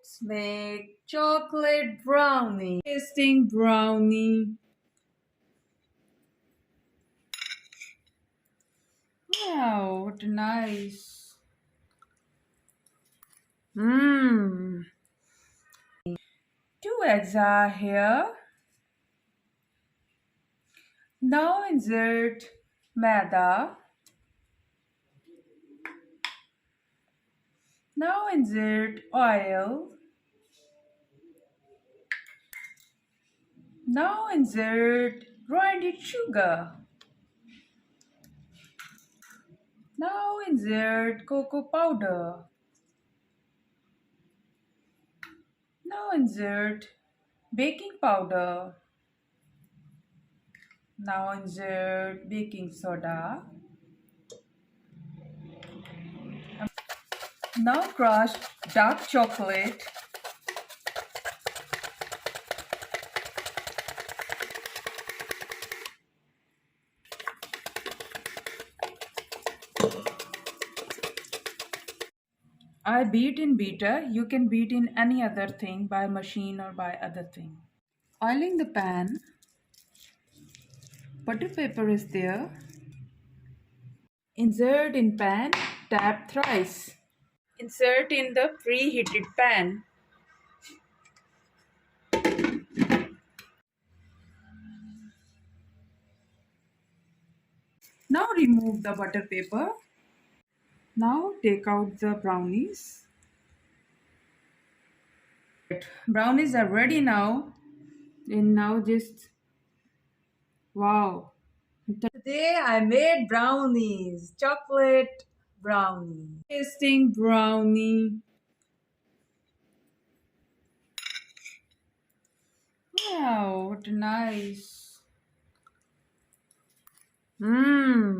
Let's make chocolate brownie. Tasting brownie. Wow, what nice. Mmm. 2 eggs are here. Now insert maida. Now insert oil. Now insert grinded sugar. Now insert cocoa powder. Now insert baking powder. Now insert baking soda. Now crush dark chocolate. I beat in beater. You can beat in any other thing by machine or by other thing. Oiling the pan. Butter paper is there. Insert in pan. Tap thrice. Insert in the preheated pan. Now remove the butter paper. Now take out the brownies. Brownies are ready now. And now just wow. Today I made brownies, chocolate brownie. Tasting brownie. Wow, what nice. Mmm.